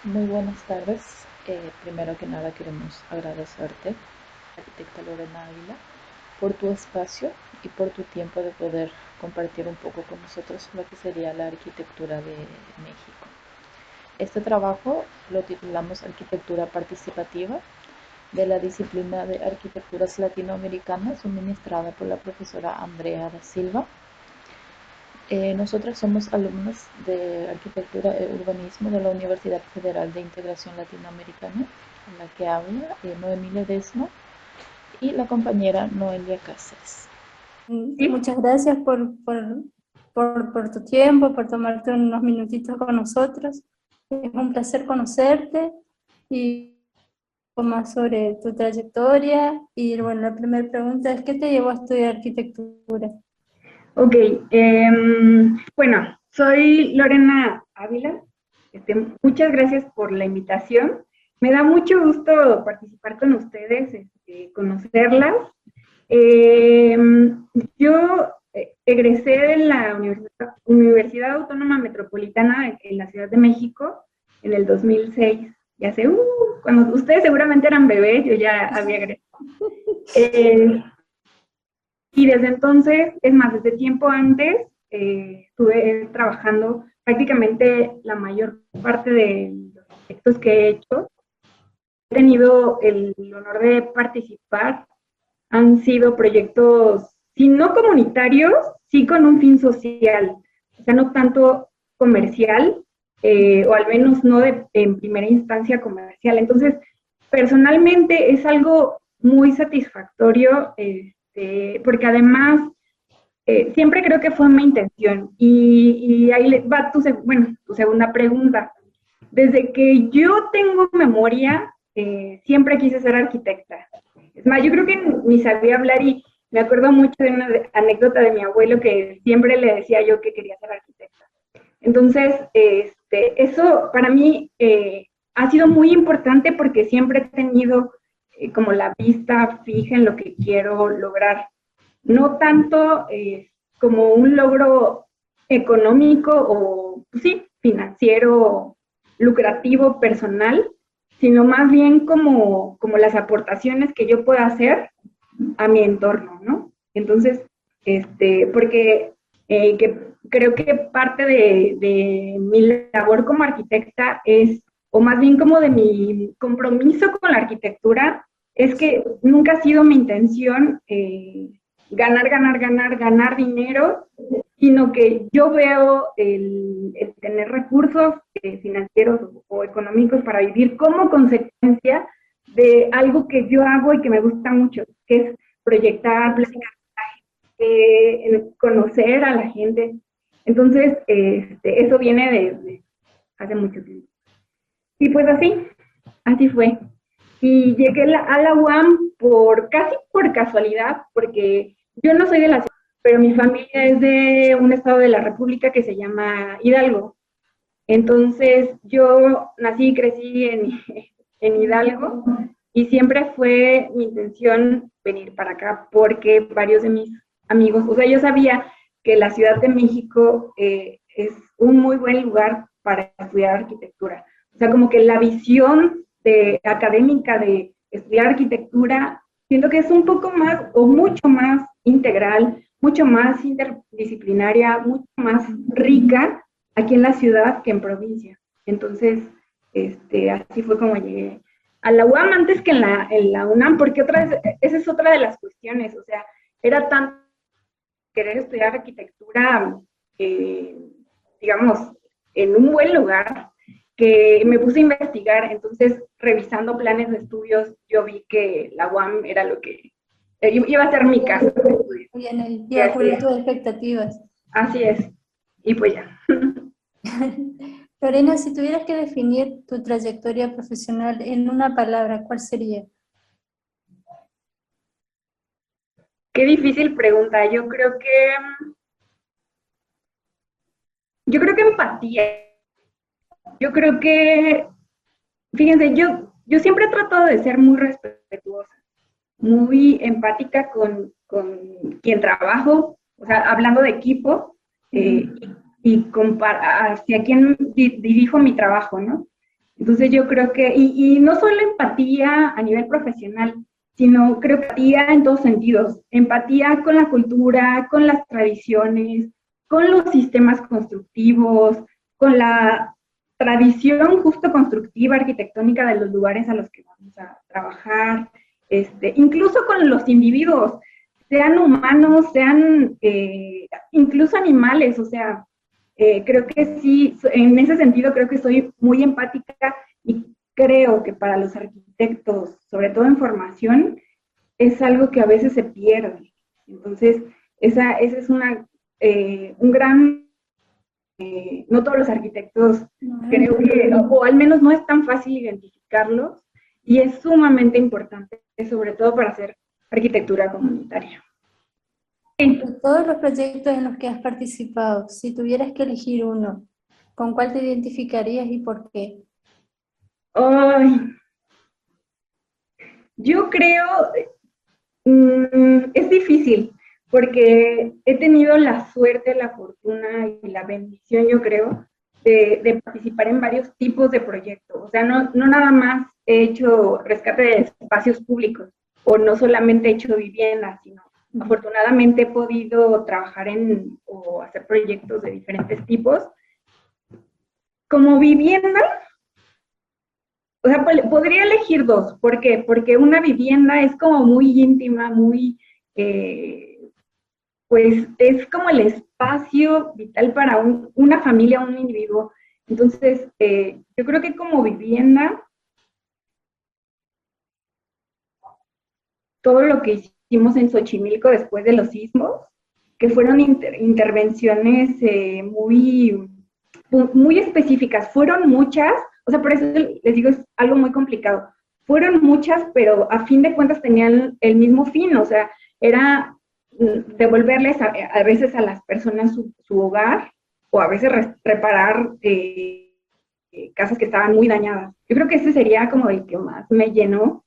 Muy buenas tardes. Primero que nada queremos agradecerte, arquitecta Lorena Ávila, por tu espacio y por tu tiempo de poder compartir un poco con nosotros lo que sería la arquitectura de México. Este trabajo lo titulamos Arquitectura Participativa de la disciplina de Arquitecturas Latinoamericanas, suministrada por la profesora Andrea da Silva. Nosotras somos alumnos de Arquitectura e Urbanismo de la Universidad Federal de Integración Latinoamericana, en la que habla Noemí Ledesma y la compañera Noelia Cáceres. Sí, Muchas gracias por tu tiempo, por tomarte unos minutitos con nosotros. Es un placer conocerte y un poco más sobre tu trayectoria. Y bueno, la primera pregunta es, ¿qué te llevó a estudiar arquitectura? ok. Bueno, soy Lorena Ávila. Muchas gracias por la invitación. Me da mucho gusto participar con ustedes, conocerlas. Yo egresé de la Universidad Autónoma Metropolitana en la Ciudad de México en el 2006. Ya sé, cuando ustedes seguramente eran bebés, yo ya había egresado. Eh, y desde entonces, es más, desde tiempo antes, estuve trabajando prácticamente la mayor parte de los proyectos que he hecho. He tenido el honor de participar. Han sido proyectos, si no comunitarios, sí con un fin social, o sea, no tanto comercial, o al menos no en primera instancia comercial. Entonces, personalmente es algo muy satisfactorio, porque además siempre creo que fue mi intención. Y ahí va tu segunda pregunta. Desde que yo tengo memoria, siempre quise ser arquitecta. Es más, yo creo que ni sabía hablar y me acuerdo mucho de una anécdota de mi abuelo que siempre le decía yo que quería ser arquitecta. Entonces, eso para mí ha sido muy importante porque siempre he tenido como la vista fija en lo que quiero lograr. No tanto como un logro económico o, pues sí, financiero, lucrativo, personal, sino más bien como las aportaciones que yo pueda hacer a mi entorno, ¿no? Entonces, porque que creo que parte de mi labor como arquitecta es, o más bien como de mi compromiso con la arquitectura, es que nunca ha sido mi intención ganar dinero, sino que yo veo el tener recursos financieros o económicos para vivir como consecuencia de algo que yo hago y que me gusta mucho, que es proyectar, platicar, conocer a la gente. Entonces, eso viene de hace mucho tiempo. Y pues así fue. Y llegué a la UAM casi por casualidad, porque yo no soy de la ciudad, pero mi familia es de un estado de la República que se llama Hidalgo. Entonces, yo nací y crecí en Hidalgo y siempre fue mi intención venir para acá porque varios de mis amigos, o sea, yo sabía que la Ciudad de México es un muy buen lugar para estudiar arquitectura. O sea, como que la visión académica de estudiar arquitectura, siento que es un poco más o mucho más integral, mucho más interdisciplinaria, mucho más rica aquí en la ciudad que en provincia. Entonces, así fue como llegué a la UAM antes que en la UNAM, porque esa es otra de las cuestiones, o sea, era tan querer estudiar arquitectura, eh, digamos, en un buen lugar, que me puse a investigar, entonces, revisando planes de estudios, yo vi que la UAM era lo que iba a ser mi casa. Bien, y de acuerdo a tus expectativas. Así es, y pues ya. Lorena, si tuvieras que definir tu trayectoria profesional en una palabra, ¿cuál sería? Qué difícil pregunta. Yo creo que empatía. Yo creo que, fíjense, yo siempre he tratado de ser muy respetuosa, muy empática con quien trabajo, o sea, hablando de equipo, y hacia quien dirijo mi trabajo, ¿no? Entonces yo creo que, y no solo empatía a nivel profesional, sino creo que empatía en todos sentidos, empatía con la cultura, con las tradiciones, con los sistemas constructivos, con la tradición justo constructiva, arquitectónica de los lugares a los que vamos a trabajar, incluso con los individuos, sean humanos, sean incluso animales, o sea, creo que sí, en ese sentido creo que soy muy empática y creo que para los arquitectos, sobre todo en formación, es algo que a veces se pierde. Entonces, esa es un gran, no todos los arquitectos creo que, o al menos no es tan fácil identificarlos, y es sumamente importante, sobre todo para hacer arquitectura comunitaria. De todos los proyectos en los que has participado, si tuvieras que elegir uno, ¿con cuál te identificarías y por qué? Ay, yo creo, es difícil, porque he tenido la suerte, la fortuna y la bendición, yo creo, de participar en varios tipos de proyectos. O sea, no nada más he hecho rescate de espacios públicos, o no solamente he hecho viviendas, sino afortunadamente he podido trabajar o hacer proyectos de diferentes tipos. Como vivienda, o sea, podría elegir dos. ¿Por qué? Porque una vivienda es como muy íntima, muy, pues es como el espacio vital para una familia, un individuo. Entonces, yo creo que como vivienda, todo lo que hicimos en Xochimilco después de los sismos, que fueron intervenciones muy específicas, fueron muchas, o sea, por eso les digo, es algo muy complicado. Fueron muchas, pero a fin de cuentas tenían el mismo fin, o sea, era devolverles a veces a las personas su hogar, o a veces reparar casas que estaban muy dañadas. Yo creo que ese sería como el que más me llenó,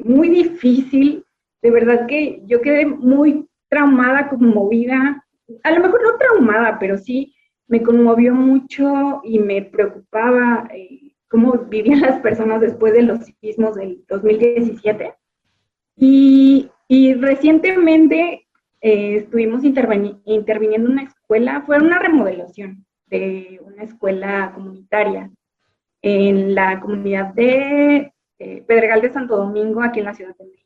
muy difícil, de verdad que yo quedé muy traumada, conmovida, a lo mejor no traumada, pero sí me conmovió mucho y me preocupaba cómo vivían las personas después de los sismos del 2017. Y recientemente estuvimos interviniendo en una escuela, fue una remodelación de una escuela comunitaria en la comunidad de Pedregal de Santo Domingo, aquí en la Ciudad de México.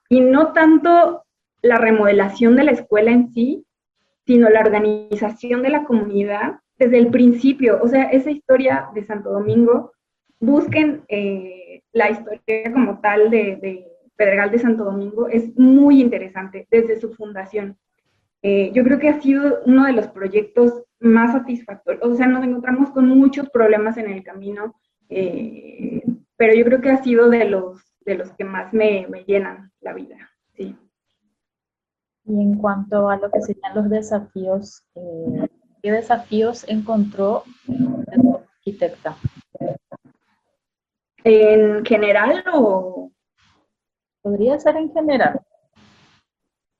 Y no tanto la remodelación de la escuela en sí, sino la organización de la comunidad desde el principio. O sea, esa historia de Santo Domingo, busquen la historia como tal de Pedregal de Santo Domingo, es muy interesante desde su fundación. Yo creo que ha sido uno de los proyectos más satisfactorios. O sea, nos encontramos con muchos problemas en el camino, pero yo creo que ha sido de los que más me llenan la vida. Sí. Y en cuanto a lo que serían los desafíos, ¿qué desafíos encontró como arquitecta? ¿En general o...? Podría ser en general.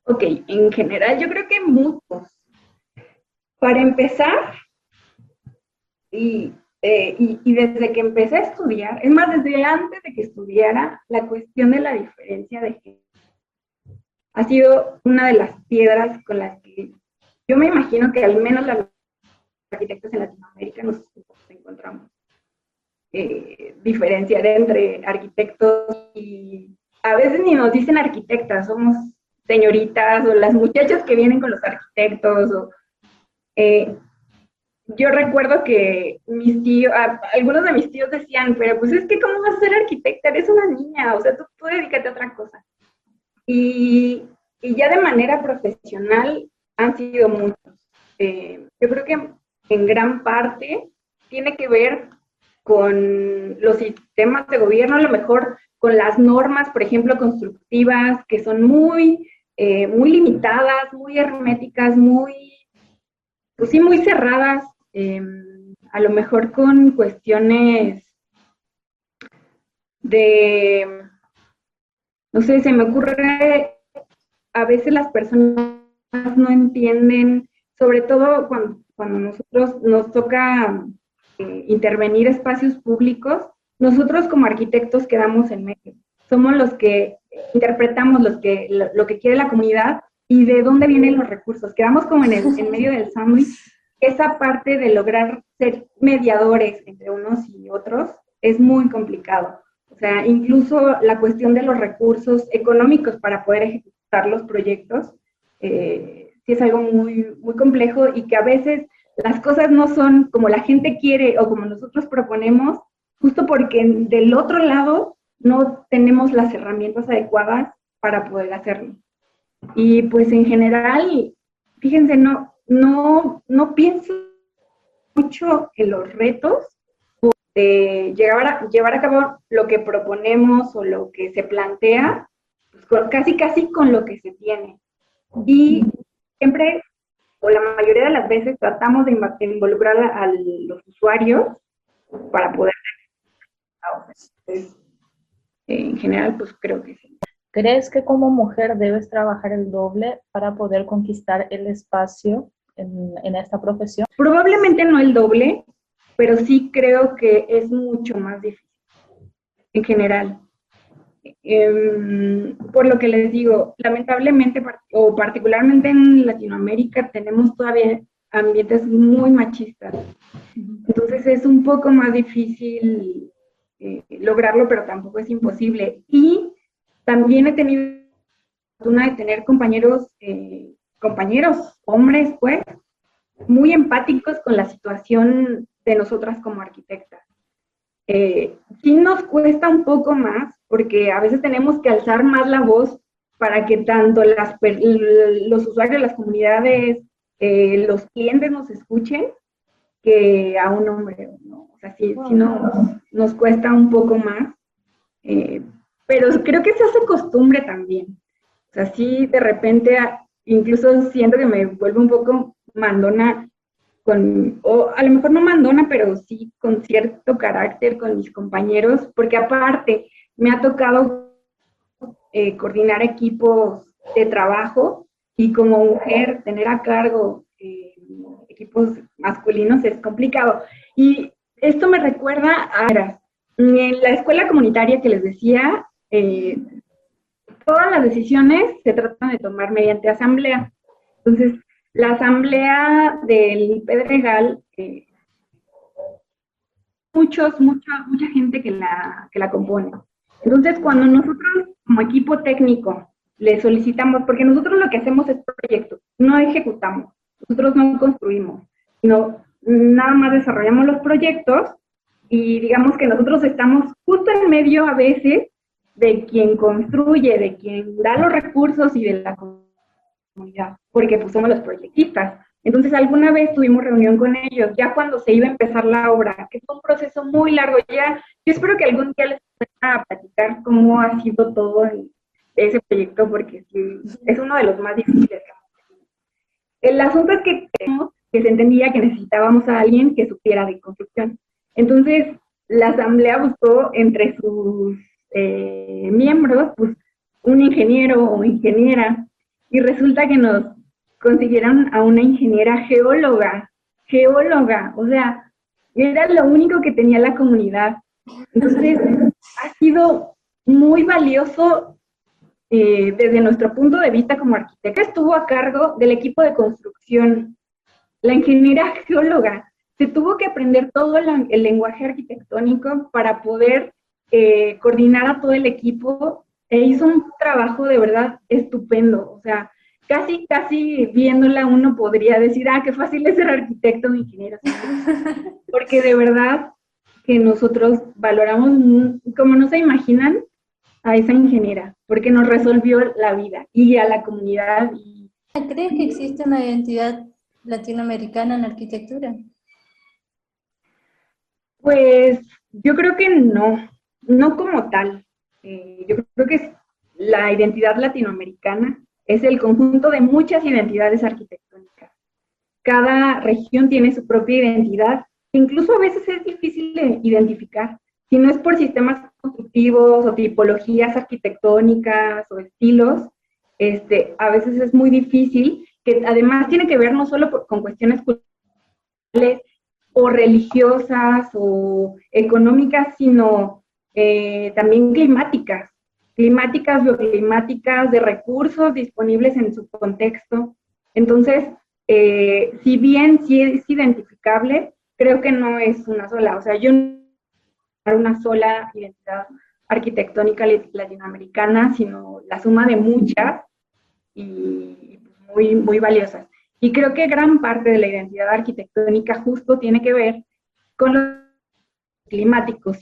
Ok, en general yo creo que muchos. Para empezar, y desde que empecé a estudiar, es más, desde antes de que estudiara, la cuestión de la diferencia de género ha sido una de las piedras con las que yo me imagino que al menos los arquitectos en Latinoamérica nos encontramos. Diferenciar entre arquitectos y a veces ni nos dicen arquitectas, somos señoritas o las muchachas que vienen con los arquitectos. Yo recuerdo que mis tíos, algunos de mis tíos decían, pero pues es que ¿cómo vas a ser arquitecta? Eres una niña, o sea, tú dedícate a otra cosa. Y ya de manera profesional han sido muchos. Yo creo que en gran parte tiene que ver con los sistemas de gobierno, a lo mejor con las normas, por ejemplo, constructivas, que son muy limitadas, muy herméticas, pues sí, muy cerradas, a lo mejor con cuestiones de, no sé, se me ocurre, a veces las personas no entienden, sobre todo cuando nosotros nos toca intervenir espacios públicos, nosotros como arquitectos quedamos en medio. Somos los que interpretamos lo que quiere la comunidad y de dónde vienen los recursos. Quedamos como en medio del sándwich. Esa parte de lograr ser mediadores entre unos y otros es muy complicado. O sea, incluso la cuestión de los recursos económicos para poder ejecutar los proyectos, sí es algo muy, muy complejo y que a veces las cosas no son como la gente quiere o como nosotros proponemos, justo porque del otro lado no tenemos las herramientas adecuadas para poder hacerlo. Y pues en general, fíjense, no pienso mucho en los retos de llevar a cabo lo que proponemos o lo que se plantea, pues casi con lo que se tiene. Y siempre, o la mayoría de las veces, tratamos de involucrar a los usuarios para poder. Entonces, en general, pues creo que sí. ¿Crees que como mujer debes trabajar el doble para poder conquistar el espacio en esta profesión? Probablemente no el doble, pero sí creo que es mucho más difícil en general. Por lo que les digo, lamentablemente o particularmente en Latinoamérica tenemos todavía ambientes muy machistas. Entonces es un poco más difícil lograrlo, pero tampoco es imposible. Y también he tenido la fortuna de tener compañeros, hombres, pues, muy empáticos con la situación de nosotras como arquitectas. Sí nos cuesta un poco más, porque a veces tenemos que alzar más la voz para que tanto los usuarios, las comunidades, los clientes nos escuchen, que a un hombre, ¿no? O sea, sí nos cuesta un poco más, pero creo que se hace costumbre también. O sea, sí, de repente, incluso siento que me vuelvo un poco mandona, o a lo mejor no mandona, pero sí con cierto carácter con mis compañeros, porque aparte me ha tocado coordinar equipos de trabajo y como mujer tener a cargo equipos masculinos es complicado. Y esto me recuerda en la escuela comunitaria que les decía, todas las decisiones se tratan de tomar mediante asamblea. Entonces, la asamblea del Pedregal, mucha gente que la compone. Entonces, cuando nosotros como equipo técnico le solicitamos, porque nosotros lo que hacemos es proyectos, no ejecutamos, nosotros no construimos, sino nada más desarrollamos los proyectos y digamos que nosotros estamos justo en medio a veces de quien construye, de quien da los recursos y de la comunidad, porque pues somos los proyectistas. Entonces alguna vez tuvimos reunión con ellos, ya cuando se iba a empezar la obra, que fue un proceso muy largo ya. Yo espero que algún día les pueda platicar cómo ha sido todo ese proyecto, porque sí, es uno de los más difíciles. El asunto es que se entendía que necesitábamos a alguien que supiera de construcción. Entonces la asamblea buscó entre sus miembros pues, un ingeniero o ingeniera, y resulta que nos consiguieron a una ingeniera geóloga, o sea, era lo único que tenía la comunidad. Entonces, ha sido muy valioso desde nuestro punto de vista como arquitecta. Estuvo a cargo del equipo de construcción, la ingeniera geóloga. Se tuvo que aprender todo el lenguaje arquitectónico para poder coordinar a todo el equipo, e hizo un trabajo de verdad estupendo. O sea, casi viéndola uno podría decir, qué fácil es ser arquitecto o ingeniero, porque de verdad que nosotros valoramos, como no se imaginan, a esa ingeniera, porque nos resolvió la vida y a la comunidad. ¿Crees que existe una identidad latinoamericana en la arquitectura? Pues yo creo que no como tal. Yo creo que la identidad latinoamericana es el conjunto de muchas identidades arquitectónicas. Cada región tiene su propia identidad, incluso a veces es difícil de identificar, si no es por sistemas constructivos o tipologías arquitectónicas o estilos, a veces es muy difícil, que además tiene que ver no solo con cuestiones culturales o religiosas o económicas, sino también climáticas, bioclimáticas, de recursos disponibles en su contexto. Entonces, si bien sí es identificable, creo que no es una sola. O sea, yo no una sola identidad arquitectónica latinoamericana, sino la suma de muchas y muy, muy valiosas. Y creo que gran parte de la identidad arquitectónica justo tiene que ver con los climáticos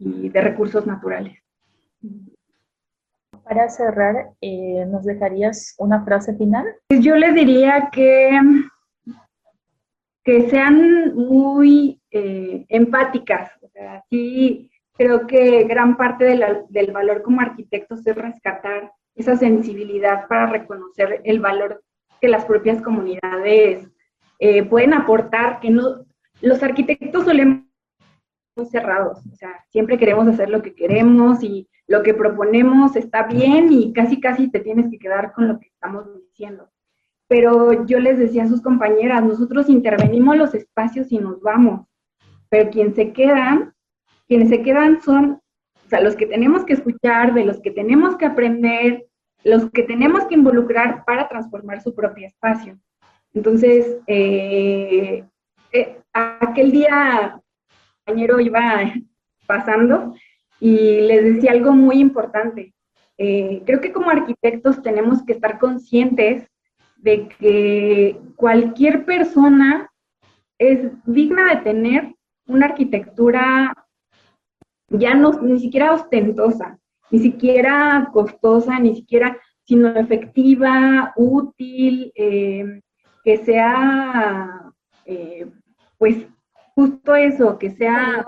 y de recursos naturales. Para cerrar, ¿nos dejarías una frase final? Yo les diría que sean muy empáticas. O sea, sí, creo que gran parte del valor como arquitectos es rescatar esa sensibilidad para reconocer el valor que las propias comunidades pueden aportar, que no, los arquitectos solemos muy cerrados, o sea, siempre queremos hacer lo que queremos y lo que proponemos está bien y casi casi te tienes que quedar con lo que estamos diciendo. Pero yo les decía a sus compañeras, nosotros intervenimos los espacios y nos vamos, pero quienes se quedan son, o sea, los que tenemos que escuchar, de los que tenemos que aprender, los que tenemos que involucrar para transformar su propio espacio. Entonces, aquel día compañero iba pasando y les decía algo muy importante. Creo que como arquitectos tenemos que estar conscientes de que cualquier persona es digna de tener una arquitectura ya no, ni siquiera ostentosa, ni siquiera costosa, ni siquiera, sino efectiva, útil, que sea, pues, justo eso, que sea,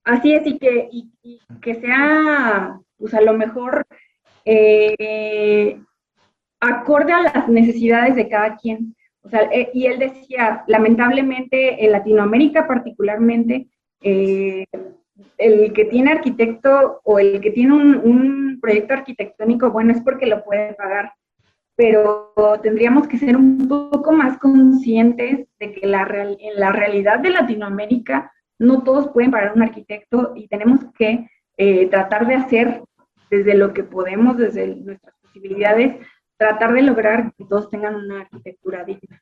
así es, y que sea, pues a lo mejor, acorde a las necesidades de cada quien. O sea, y él decía, lamentablemente en Latinoamérica particularmente, el que tiene arquitecto o el que tiene un proyecto arquitectónico, bueno, es porque lo puede pagar, pero tendríamos que ser un poco más conscientes de que en la realidad de Latinoamérica no todos pueden pagar un arquitecto y tenemos que tratar de hacer desde lo que podemos, desde nuestras posibilidades, tratar de lograr que todos tengan una arquitectura digna.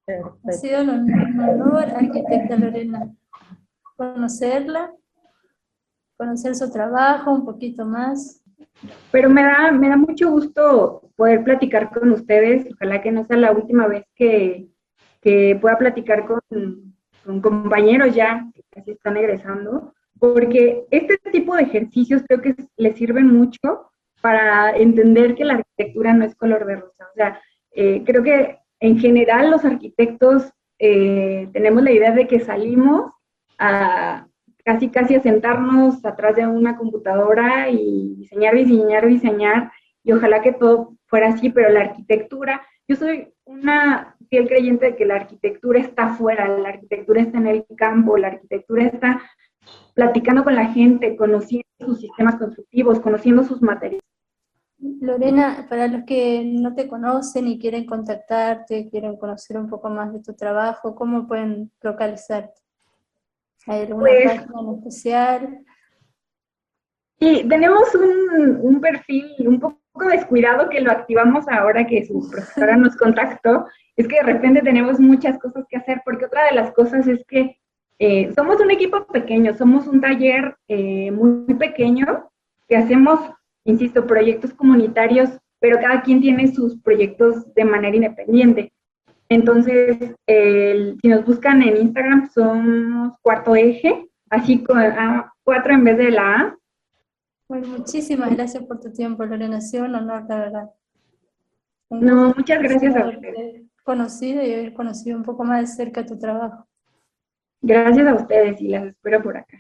Ha sido un honor, arquitecta Lorena, conocerla, conocer su trabajo un poquito más. Pero me da mucho gusto poder platicar con ustedes. Ojalá que no sea la última vez que pueda platicar con compañeros ya que casi están egresando, porque este tipo de ejercicios creo que les sirven mucho para entender que la arquitectura no es color de rosa. O sea, creo que en general los arquitectos tenemos la idea de que salimos a casi a sentarnos atrás de una computadora y diseñar, y ojalá que todo fuera así, pero la arquitectura, yo soy una fiel creyente de que la arquitectura está afuera, la arquitectura está en el campo, la arquitectura está platicando con la gente, conociendo sus sistemas constructivos, conociendo sus materiales. Lorena, para los que no te conocen y quieren contactarte, quieren conocer un poco más de tu trabajo, ¿cómo pueden localizarte? ¿Hay alguna página en especial? Sí, tenemos un perfil un poco descuidado que lo activamos ahora que su profesora nos contactó. Es que de repente tenemos muchas cosas que hacer, porque otra de las cosas es que somos un equipo pequeño, somos un taller muy pequeño que hacemos, insisto, proyectos comunitarios, pero cada quien tiene sus proyectos de manera independiente. Entonces, si nos buscan en Instagram, somos Cuarto Eje, así con 4 en vez de la A. Bueno, muchísimas gracias por tu tiempo, Lorena. Ha sido un honor, la verdad. No, muchas gracias a ustedes. Conocido y haber conocido un poco más de cerca tu trabajo. Gracias a ustedes y las espero por acá.